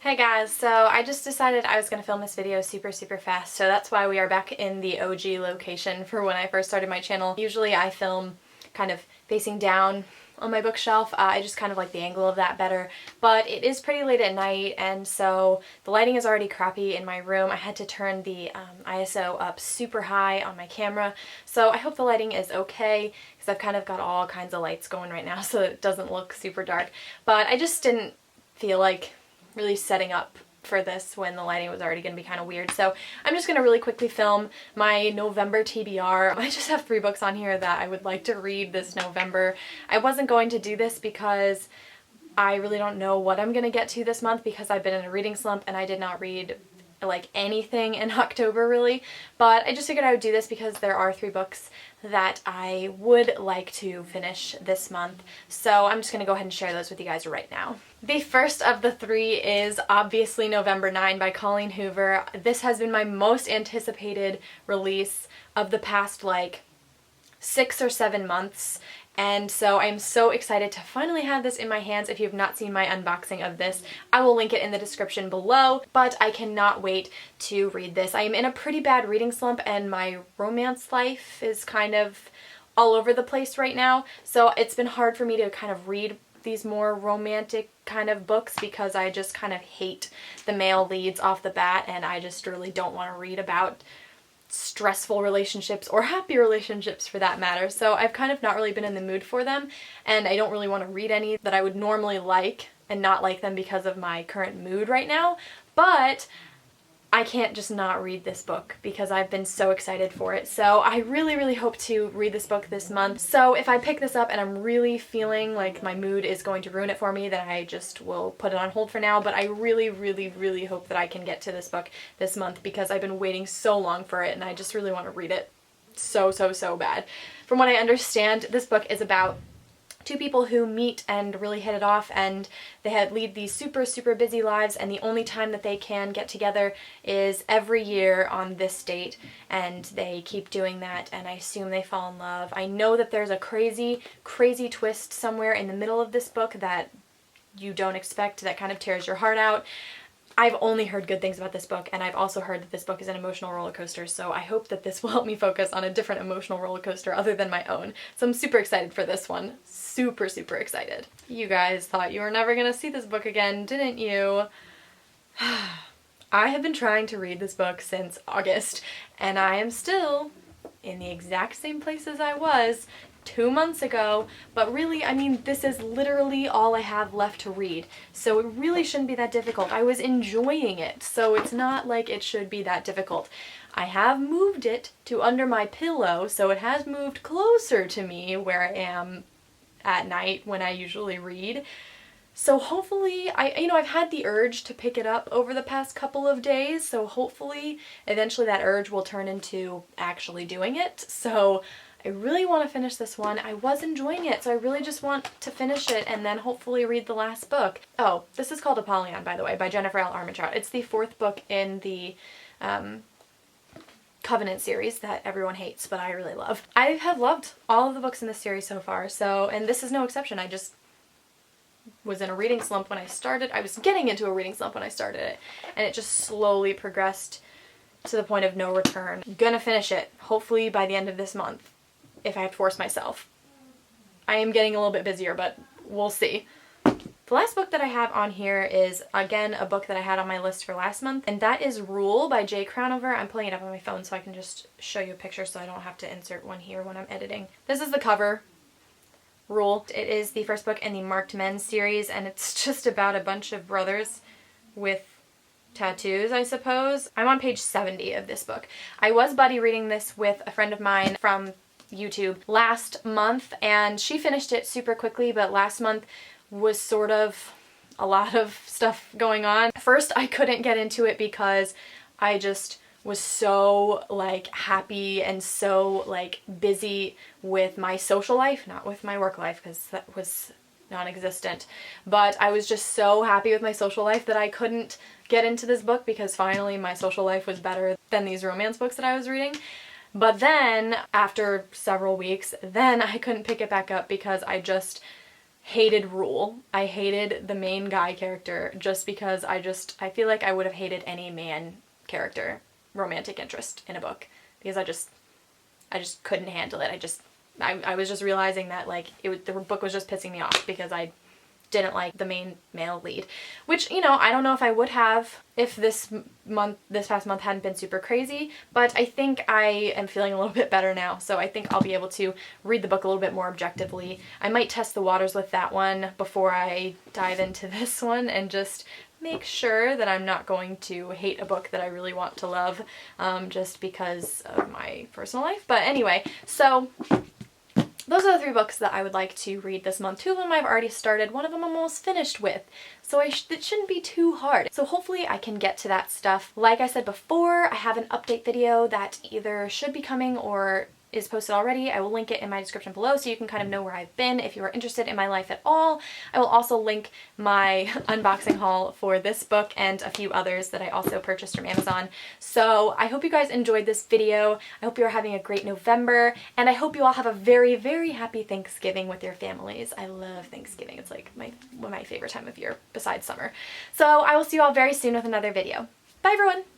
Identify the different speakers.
Speaker 1: Hey guys, so I just decided I was going to film this video super fast, so that's why we are back in the OG location for when I first started my channel. Usually I film kind of facing down on my bookshelf. I just kind of like the angle of that better, but it is pretty late at night and so the lighting is already crappy in my room. I had to turn the ISO up super high on my camera, so I hope the lighting is okay because I've kind of got all kinds of lights going right now so it doesn't look super dark, but I just didn't feel like really setting up for this when the lighting was already going to be kind of weird. So I'm just going to really quickly film my November TBR. I just have 3 books on here that I would like to read this November. I wasn't going to do this because I really don't know what I'm going to get to this month because I've been in a reading slump and I did not read like anything in October really, but I just figured I would do this because there are 3 books that I would like to finish this month, so I'm just going to go ahead and share those with you guys right now. The first of the 3 is obviously November 9 by Colleen Hoover. This has been my most anticipated release of the past like 6 or 7 months. And so I'm so excited to finally have this in my hands. If you have not seen my unboxing of this, I will link it in the description below, but I cannot wait to read this. I am in a pretty bad reading slump and my romance life is kind of all over the place right now, so it's been hard for me to kind of read these more romantic kind of books because I just kind of hate the male leads off the bat and I just really don't want to read about stressful relationships or happy relationships for that matter. So I've kind of not really been in the mood for them and I don't really want to read any that I would normally like and not like them because of my current mood right now. But I can't just not read this book because I've been so excited for it. So I really hope to read this book this month. So if I pick this up and I'm really feeling like my mood is going to ruin it for me, then I just will put it on hold for now. But I really hope that I can get to this book this month because I've been waiting so long for it and I just really want to read it so bad. From what I understand, this book is about 2 people who meet and really hit it off, and they lead these super busy lives, and the only time that they can get together is every year on this date, and they keep doing that, and I assume they fall in love. I know that there's a crazy twist somewhere in the middle of this book that you don't expect that kind of tears your heart out. I've only heard good things about this book, and I've also heard that this book is an emotional roller coaster, so I hope that this will help me focus on a different emotional roller coaster other than my own. So I'm super excited for this one. Super excited. You guys thought you were never gonna see this book again, didn't you? I have been trying to read this book since August, and I am still in the exact same place as I was 2 months ago, but really, I mean, this is literally all I have left to read, so it really shouldn't be that difficult. I was enjoying it, so it's not like it should be that difficult. I have moved it to under my pillow, so it has moved closer to me where I am at night when I usually read. So hopefully, I've had the urge to pick it up over the past couple of days, so hopefully eventually that urge will turn into actually doing it. So I really want to finish this one. I was enjoying it, so I really just want to finish it and then hopefully read the last book. Oh, this is called Apollyon, by the way, by Jennifer L. Armentrout. It's the 4th book in the Covenant series that everyone hates, but I really love. I have loved all of the books in this series so far, so, and this is no exception. I just was in a reading slump when I started. I was getting into a reading slump when I started it, and it just slowly progressed to the point of no return. I'm gonna finish it, hopefully by the end of this month, if I have to force myself. I am getting a little bit busier, but we'll see. The last book that I have on here is, again, a book that I had on my list for last month, and that is Rule by Jay Crownover. I'm pulling it up on my phone so I can just show you a picture so I don't have to insert one here when I'm editing. This is the cover. Rule. It is the 1st book in the Marked Men series, and it's just about a bunch of brothers with tattoos, I suppose. I'm on page 70 of this book. I was buddy reading this with a friend of mine from YouTube last month, and she finished it super quickly, but last month was sort of a lot of stuff going on. First, I couldn't get into it because I just was so like happy and so like busy with my social life, not with my work life because that was non-existent, but I was just so happy with my social life that I couldn't get into this book because finally my social life was better than these romance books that I was reading. But then after several weeks, then I couldn't pick it back up because I just hated Rule. I hated the main guy character just because I feel like I would have hated any man character, romantic interest in a book, because I just couldn't handle it. I was just realizing that like the book was just pissing me off because I didn't like the main male lead, which, you know, I don't know if I would have if this past month hadn't been super crazy, but I think I am feeling a little bit better now, so I think I'll be able to read the book a little bit more objectively. I might test the waters with that one before I dive into this one and just make sure that I'm not going to hate a book that I really want to love, just because of my personal life. But anyway, so those are the 3 books that I would like to read this month. 2 of them I've already started, 1 of them I'm almost finished with, so it shouldn't be too hard. So hopefully I can get to that stuff. Like I said before, I have an update video that either should be coming or is posted already. I will link it in my description below so you can kind of know where I've been if you are interested in my life at all. I will also link my unboxing haul for this book and a few others that I also purchased from Amazon. So I hope you guys enjoyed this video. I hope you're having a great November, and I hope you all have a very, very happy Thanksgiving with your families. I love Thanksgiving. It's like one of my favorite time of year besides summer. So I will see you all very soon with another video. Bye everyone!